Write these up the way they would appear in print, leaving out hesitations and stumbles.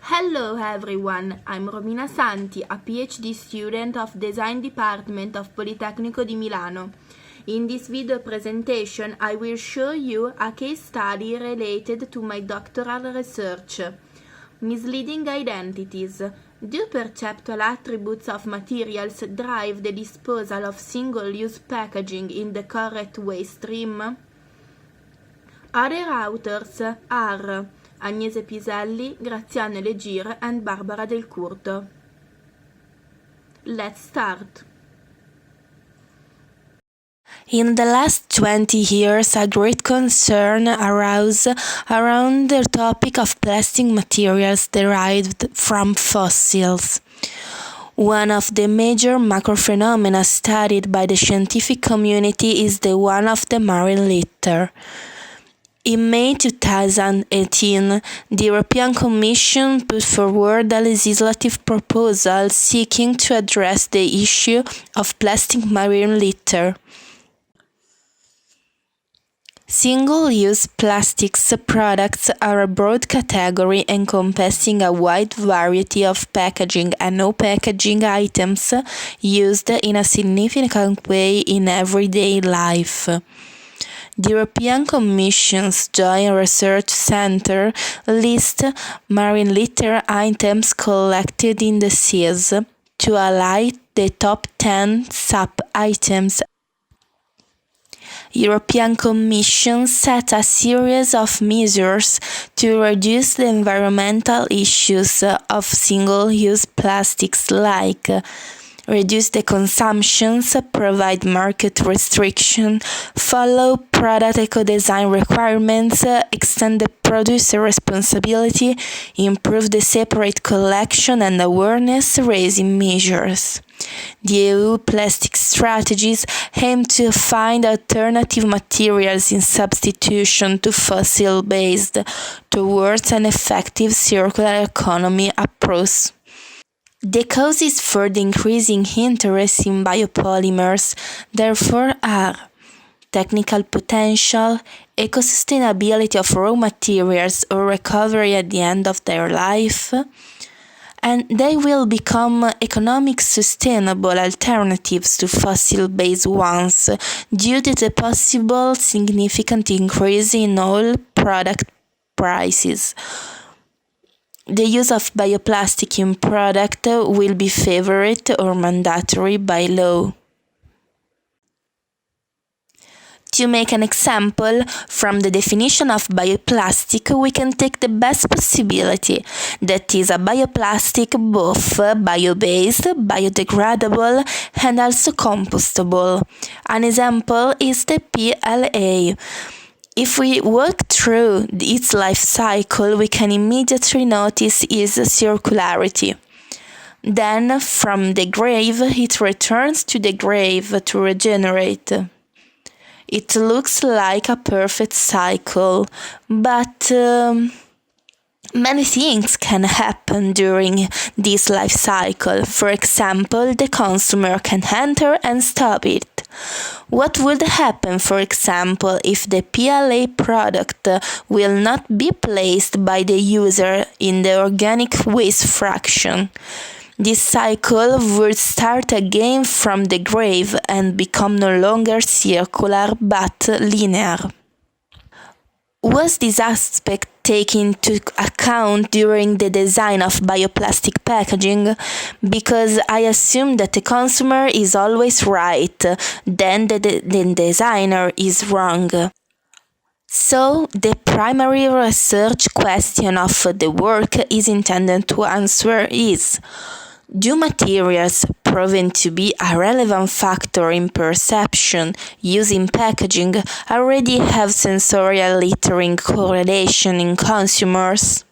Hello everyone, I'm Romina Santi, a PhD student of Design Department of Politecnico di Milano. In this video presentation, I will show you a case study related to my doctoral research. Misleading identities. Do perceptual attributes of materials drive the disposal of single-use packaging in the correct waste stream? Other authors are Agnese Piselli, Graziano Legir and Barbara Del Curto. Let's start. In the last 20 years, a great concern arose around the topic of plastic materials derived from fossils. One of the major macrophenomena studied by the scientific community is the one of the marine litter. In May 2018, the European Commission put forward a legislative proposal seeking to address the issue of plastic marine litter. Single-use plastics products are a broad category encompassing a wide variety of packaging and no-packaging items used in a significant way in everyday life. The European Commission's Joint Research Centre lists marine litter items collected in the seas to highlight the top 10 sub-items. European Commission set a series of measures to reduce the environmental issues of single-use plastics like reduce the consumptions, provide market restriction, follow product eco-design requirements, extend the producer responsibility, improve the separate collection and awareness-raising measures. The EU plastic strategies aim to find alternative materials in substitution to fossil-based towards an effective circular economy approach. The causes for the increasing interest in biopolymers, therefore, are technical potential, eco-sustainability of raw materials or recovery at the end of their life, and they will become economic sustainable alternatives to fossil-based ones due to the possible significant increase in all product prices. The use of bioplastic in product will be favored or mandatory by law. To make an example, from the definition of bioplastic, we can take the best possibility, that is a bioplastic both bio-based, biodegradable and also compostable. An example is the PLA. If we walk through its life cycle, we can immediately notice its circularity. Then, from the grave, it returns to the grave to regenerate. It looks like a perfect cycle, but many things can happen during this life cycle. For example, the consumer can enter and stop it. What would happen, for example, if the PLA product will not be placed by the user in the organic waste fraction? This cycle would start again from the grave and become no longer circular but linear. Was this aspect taken into account during the design of bioplastic packaging? Because I assume that the consumer is always right, then the designer is wrong. So, the primary research question of the work is intended to answer is: do materials proven to be a relevant factor in perception using packaging already have sensorial littering correlation in consumers?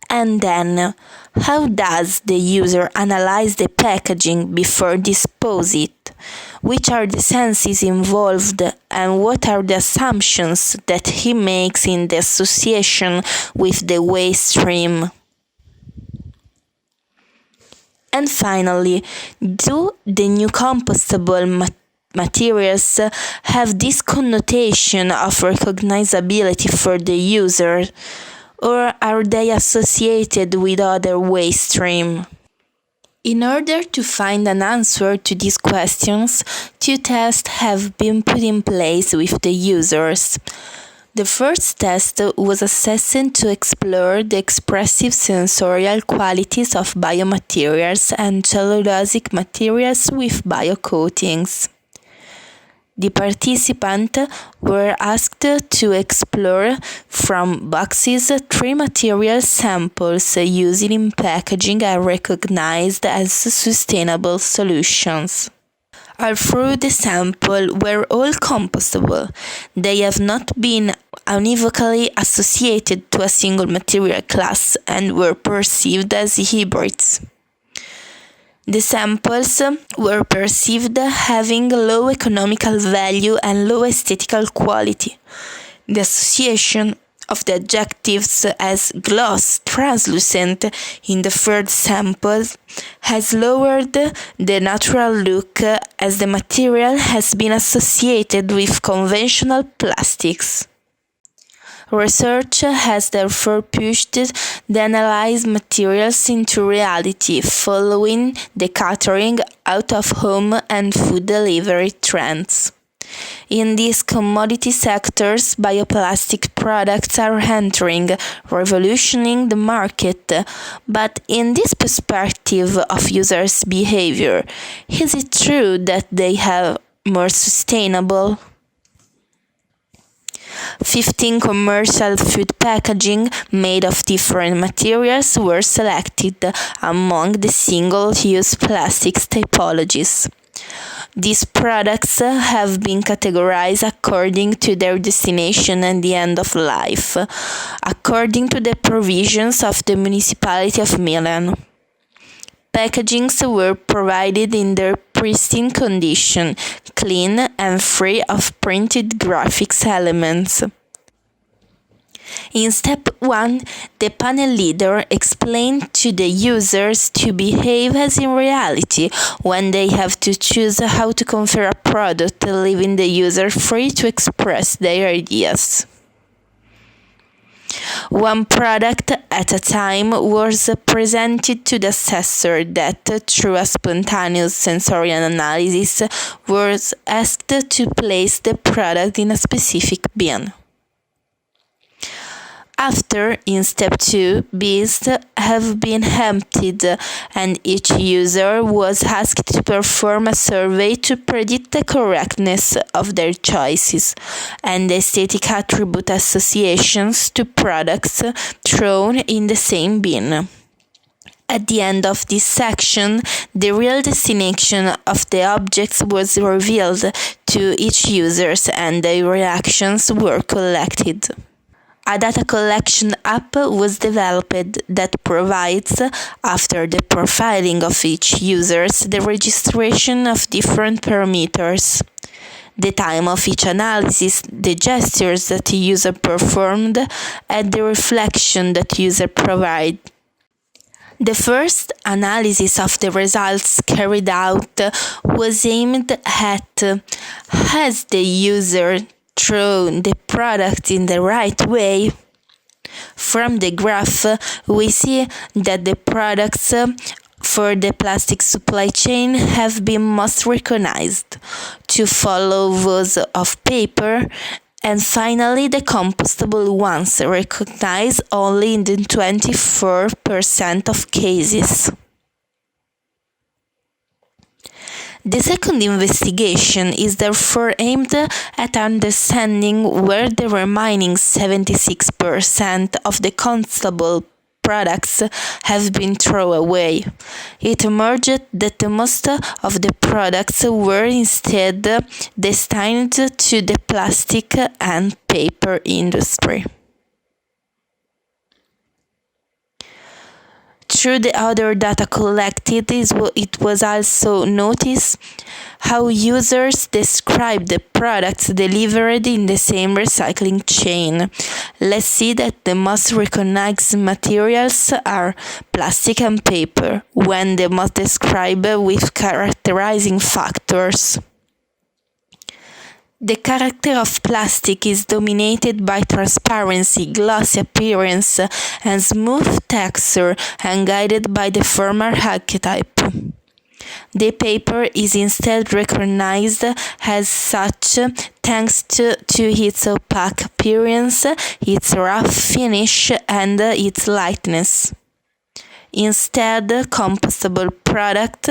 And then, how does the user analyze the packaging before dispose it? Which are the senses involved and what are the assumptions that he makes in the association with the waste stream? And finally, do the new compostable materials have this connotation of recognizability for the user? or are they associated with other waste streams? In order to find an answer to these questions, two tests have been put in place with the users. The first test was assessed to explore the expressive sensorial qualities of biomaterials and cellulosic materials with biocoatings. The participants were asked to explore from boxes 3 material samples used in packaging and recognized as sustainable solutions. Although the samples were all compostable, they have not been univocally associated to a single material class and were perceived as hybrids. The samples were perceived having low economical value and low aesthetical quality. The association of the adjectives as gloss, translucent in the third sample has lowered the natural look as the material has been associated with conventional plastics. Research has therefore pushed the analyzed materials into reality following the catering, out-of-home and food delivery trends. In these commodity sectors, bioplastic products are entering, revolutioning the market. But in this perspective of users' behavior, is it true that they are more sustainable? 15 commercial food packaging made of different materials were selected among the single-use plastics typologies. These products have been categorized according to their destination and the end of life, according to the provisions of the municipality of Milan. Packagings were provided in their pristine condition, clean and free of printed graphics elements. In step 1, the panel leader explained to the users to behave as in reality when they have to choose how to configure a product, leaving the user free to express their ideas. One product at a time was presented to the assessor that, through a spontaneous sensorial analysis, was asked to place the product in a specific bin. After, in step 2, bins have been emptied and each user was asked to perform a survey to predict the correctness of their choices and the aesthetic attribute associations to products thrown in the same bin. At the end of this section, the real destination of the objects was revealed to each user and their reactions were collected. A data collection app was developed that provides, after the profiling of each user, the registration of different parameters, the time of each analysis, the gestures that the user performed, and the reflection that the user provided. The first analysis of the results carried out was aimed at has the user thrown the product in the right way. From the graph, we see that the products for the plastic supply chain have been most recognized, to follow those of paper, and finally the compostable ones, recognized only in the 24% of cases. The second investigation is therefore aimed at understanding where the remaining 76% of the compostable products have been thrown away. It emerged that most of the products were instead destined to the plastic and paper industry. Through the other data collected, it was also noticed how users describe the products delivered in the same recycling chain. Let's see that the most recognized materials are plastic and paper, when the most described with characterizing factors. The character of plastic is dominated by transparency, glossy appearance, and smooth texture, and guided by the former archetype. The paper is instead recognized as such thanks to its opaque appearance, its rough finish, and its lightness. Instead, compostable products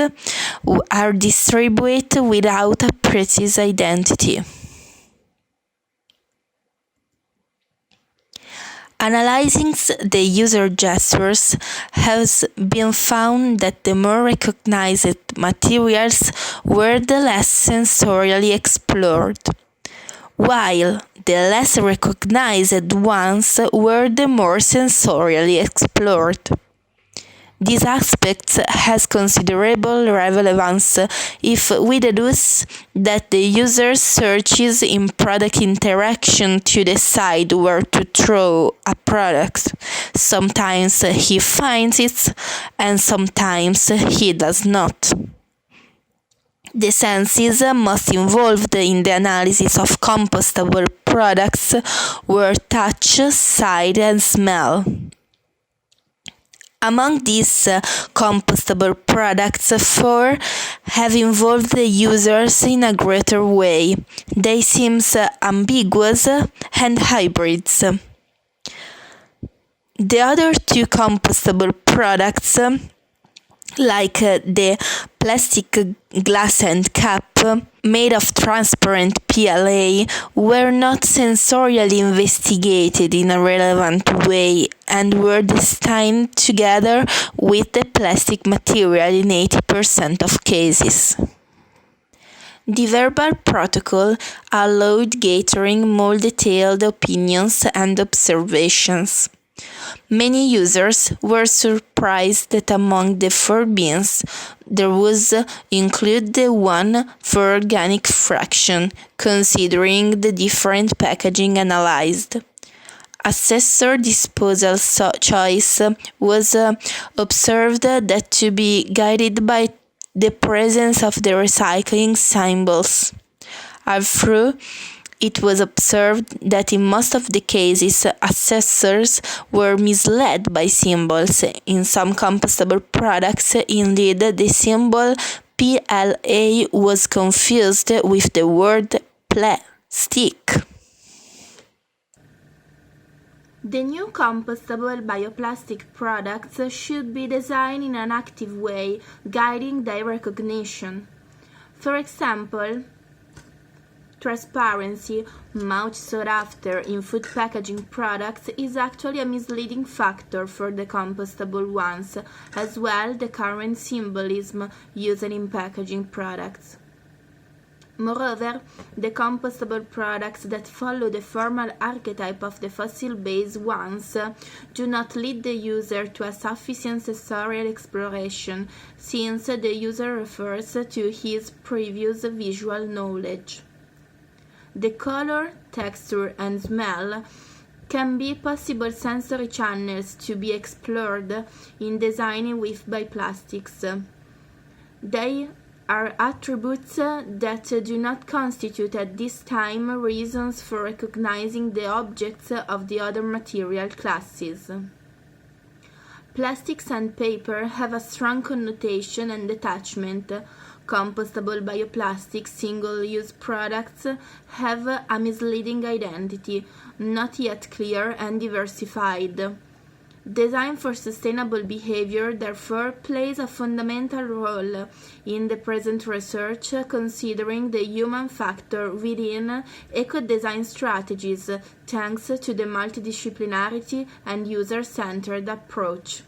are distributed without a precise identity. Analyzing the user gestures has been found that the more recognized materials were the less sensorially explored, while the less recognized ones were the more sensorially explored. This aspect has considerable relevance if we deduce that the user searches in product interaction to decide where to throw a product. Sometimes he finds it, and sometimes he does not. The senses most involved in the analysis of compostable products were touch, sight, and smell. Among these compostable products, 4 have involved the users in a greater way. They seem ambiguous and hybrids. The other 2 compostable products, like the plastic glass and cup made of transparent PLA, were not sensorially investigated in a relevant way and were destined together with the plastic material in 80% of cases. The verbal protocol allowed gathering more detailed opinions and observations. Many users were surprised that among the 4 bins there was included the one for organic fraction, considering the different packaging analyzed. Assessor disposal choice was observed that to be guided by the presence of the recycling symbols. Although it was observed that in most of the cases, assessors were misled by symbols. In some compostable products, indeed, the symbol PLA was confused with the word plastic. The new compostable bioplastic products should be designed in an active way, guiding their recognition. For example, transparency, much sought after in food packaging products, is actually a misleading factor for the compostable ones, as well the current symbolism used in packaging products. Moreover, the compostable products that follow the formal archetype of the fossil-based ones do not lead the user to a sufficient sensorial exploration, since the user refers to his previous visual knowledge. The color, texture, and smell can be possible sensory channels to be explored in designing with bioplastics. They are attributes that do not constitute at this time reasons for recognizing the objects of the other material classes. Plastics and paper have a strong connotation and attachment. Compostable bioplastics single-use products have a misleading identity, not yet clear and diversified. Design for sustainable behavior, therefore, plays a fundamental role in the present research, considering the human factor within eco-design strategies, thanks to the multidisciplinarity and user-centered approach.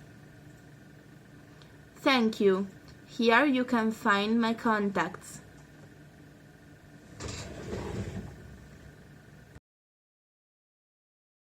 Thank you. Here you can find my contacts.